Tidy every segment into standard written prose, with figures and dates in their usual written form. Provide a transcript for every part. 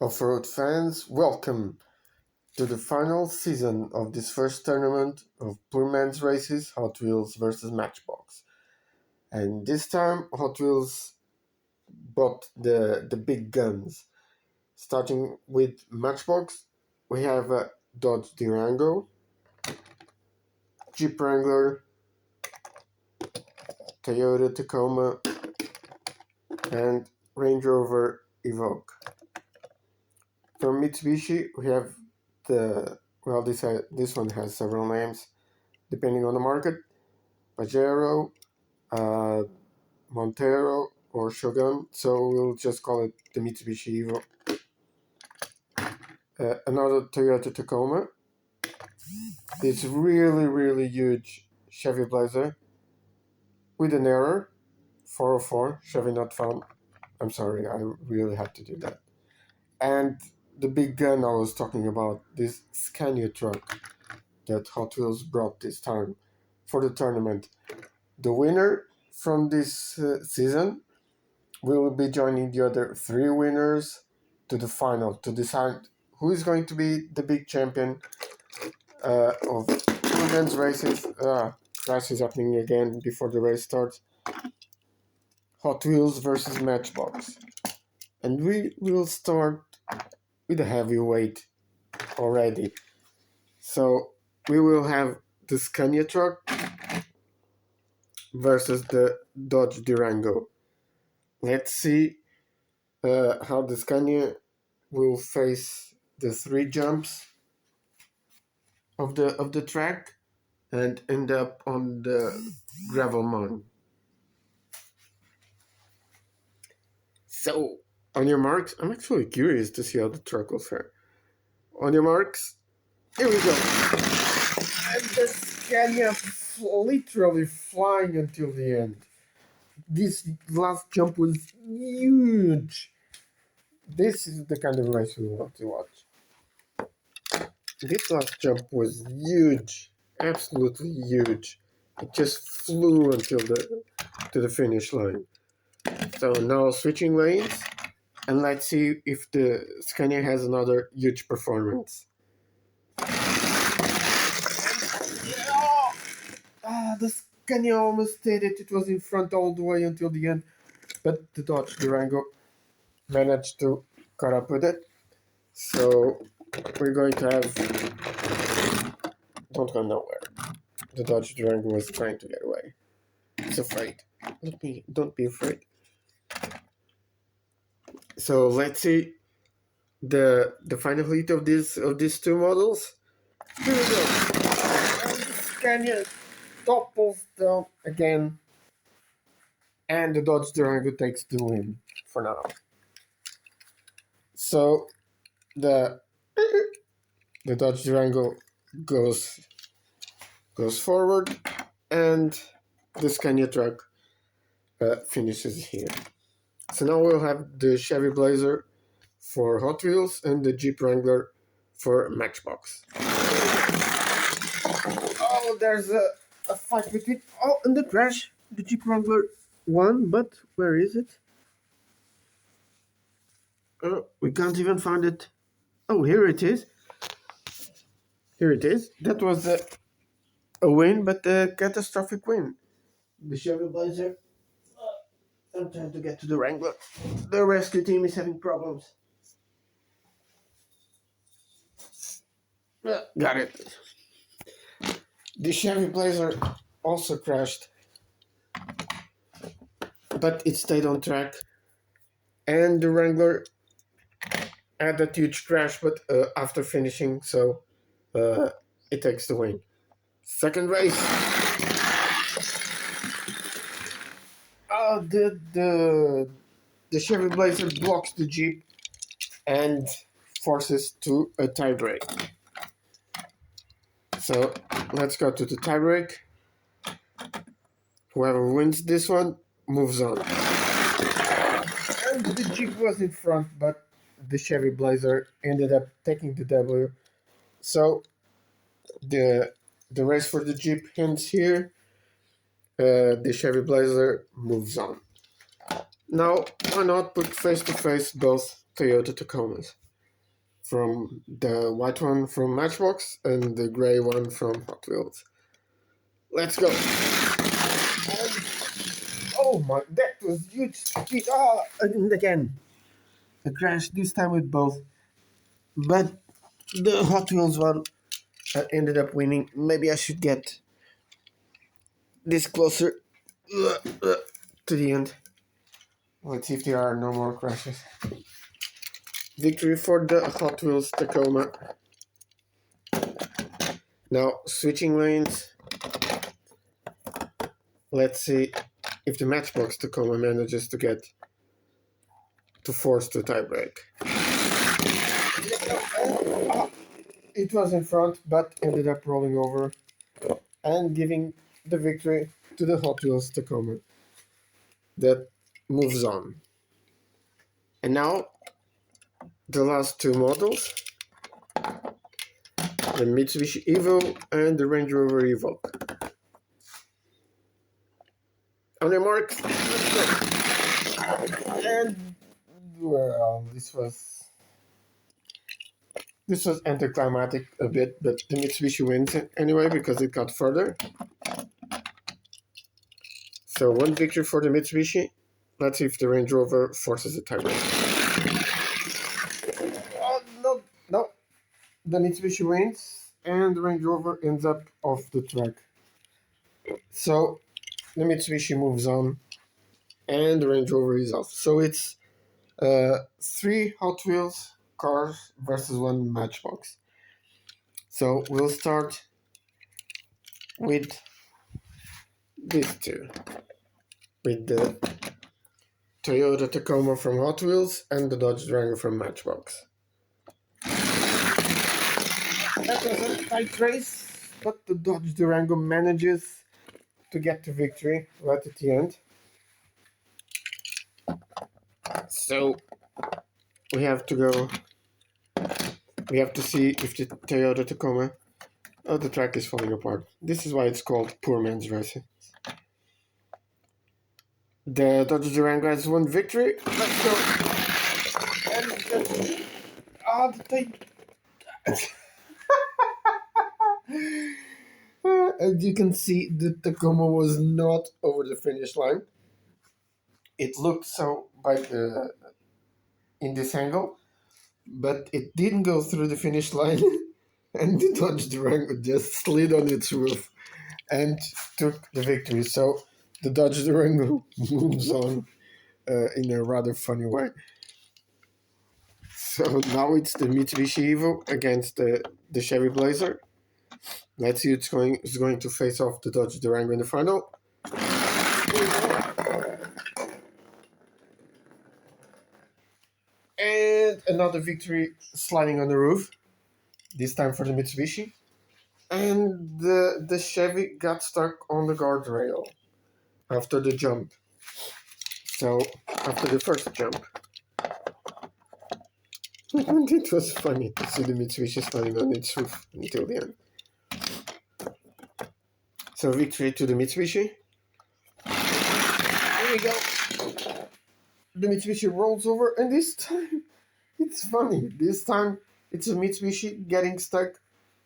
Off-road fans, welcome to the final season of this first tournament of poor man's races, Hot Wheels versus Matchbox. And this time, Hot Wheels bought the big guns. Starting with Matchbox, we have a Dodge Durango, Jeep Wrangler, Toyota Tacoma, and Range Rover Evoque. From Mitsubishi, we have this one has several names depending on the market: Pajero, Montero, or Shogun. So we'll just call it the Mitsubishi Evo. Another Toyota Tacoma. This really huge Chevy Blazer with an error, 404, Chevy not found. I'm sorry, I really had to do that. And the big gun I was talking about, this Scania truck that Hot Wheels brought this time for the tournament. The winner from this season will be joining the other three winners to the final to decide who is going to be the big champion of women's races. Crash is happening again before the race starts. Hot Wheels versus Matchbox. And we will start with a heavyweight already. So we will have the Scania truck versus the Dodge Durango. Let's see how the Scania will face the three jumps of the track and end up on the gravel mine. So on your marks, I'm actually curious to see how the truck will fare. On your marks, here we go. And the Scania literally flying until the end. This last jump was huge. This is the kind of race we want to watch. This last jump was huge, absolutely huge. It just flew until the finish line. So now switching lanes, and let's see if the Scania has another huge performance. The Scania almost stayed it. It was in front all the way until the end, but the Dodge Durango managed to cut up with it. So we're going to have... Don't go nowhere. The Dodge Durango was trying to get away. It's afraid. Don't be afraid. So let's see the final heat of these two models. Here we go. And the Scania topples down again, and the Dodge Durango takes the win for now. So the Dodge Durango goes forward, and the Scania truck finishes here. So now we'll have the Chevy Blazer for Hot Wheels and the Jeep Wrangler for Matchbox. Oh, there's a fight between... Oh, and the crash. The Jeep Wrangler won, but where is it? Oh, we can't even find it. Oh, here it is. Here it is. That was a win, but a catastrophic win. The Chevy Blazer. I'm trying to get to the Wrangler. The rescue team is having problems. Got it. The Chevy Blazer also crashed, but it stayed on track. And the Wrangler had that huge crash, but after finishing, so it takes the win. Second race. The Chevy Blazer blocks the Jeep and forces to a tiebreak. So let's go to the tiebreak. Whoever wins this one moves on. And the Jeep was in front, but the Chevy Blazer ended up taking the W. So the race for the Jeep ends here. The Chevy Blazer moves on. Now, why not put face to face both Toyota Tacomas? from the white one from Matchbox and the gray one from Hot Wheels. Let's go! And, oh my, that was huge speed! Oh, and again, a crash, this time with both. But the Hot Wheels one ended up winning. Maybe I should get this closer to the end. Let's see if there are no more crashes. Victory for the Hot Wheels Tacoma. Now, switching lanes. Let's see if the Matchbox Tacoma manages to force the tiebreak. It was in front, but ended up rolling over and giving the victory to the Hot Wheels Tacoma. That moves on. And now, the last two models. The Mitsubishi Evo and the Range Rover Evoque. On your mark, and well, this was anticlimactic a bit, but the Mitsubishi wins it anyway because it got further. So one victory for the Mitsubishi. Let's see if the Range Rover forces a tiebreak. Oh no! The Mitsubishi wins, and the Range Rover ends up off the track. So the Mitsubishi moves on, and the Range Rover is off. So it's 3 Hot Wheels cars versus 1 Matchbox. So we'll start with these two, with the Toyota Tacoma from Hot Wheels and the Dodge Durango from Matchbox. That was a tight race, but the Dodge Durango manages to get to victory right at the end. So we have to see if the Toyota Tacoma... Oh, the track is falling apart. This is why it's called poor man's racing. The Dodge Durango has 1 victory. Let's go. And the thing. As you can see, the Tacoma was not over the finish line. It looked so in this angle, but it didn't go through the finish line, and the Dodge Durango just slid on its roof and took the victory. So the Dodge Durango moves on in a rather funny way. So now it's the Mitsubishi Evo against the Chevy Blazer. Let's see who's going to face off the Dodge Durango in the final. And another victory sliding on the roof, this time for the Mitsubishi. And the Chevy got stuck on the guardrail after the jump. So, after the first jump. And it was funny to see the Mitsubishi sliding on its roof until the end. So, victory to the Mitsubishi. Here we go. The Mitsubishi rolls over, and this time it's funny. This time it's a Mitsubishi getting stuck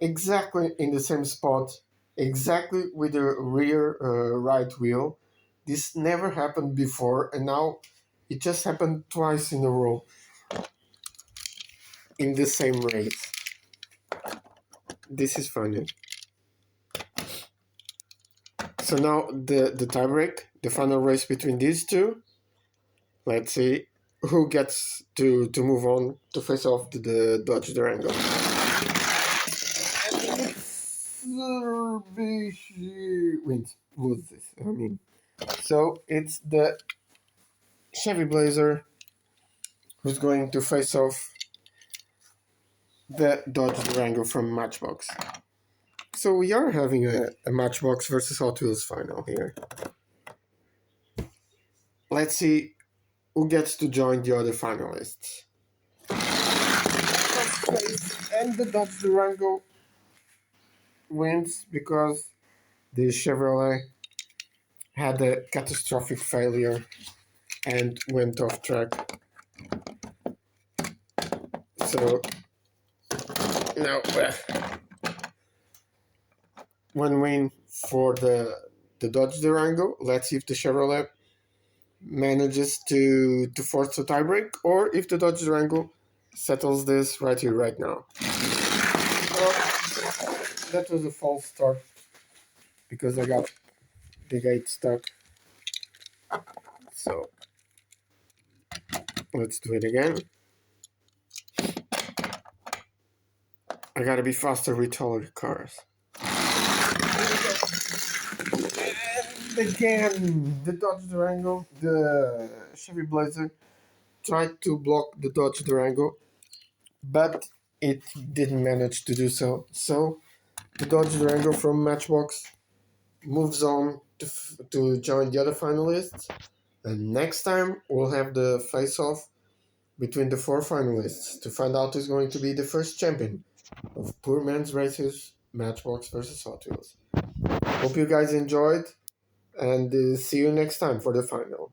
exactly in the same spot, exactly with the rear right wheel. This never happened before, and now it just happened twice in a row in the same race. This is funny. So now the tiebreak, the final race between these two. Let's see who gets to move on to face off the Dodge Durango. Mitsubishi loses. So it's the Chevy Blazer who's going to face off the Dodge Durango from Matchbox. So we are having a Matchbox versus Hot Wheels final here. Let's see who gets to join the other finalists. And the Dodge Durango wins because the Chevrolet had a catastrophic failure and went off track. So Now, one win for the Dodge Durango. Let's see if the Chevrolet manages to force a tiebreak, or if the Dodge Durango settles this right here, right now. Well, that was a false start because I got the gate stuck. So let's do it again. I gotta be faster with taller cars. And again, the Dodge Durango, the Chevy Blazer tried to block the Dodge Durango, but it didn't manage to do so. So the Dodge Durango from Matchbox moves on to join the other finalists, and next time we'll have the face-off between the 4 finalists to find out who's going to be the first champion of Poor Man's Races Matchbox versus Hot Wheels. Hope you guys enjoyed, and see you next time for the final.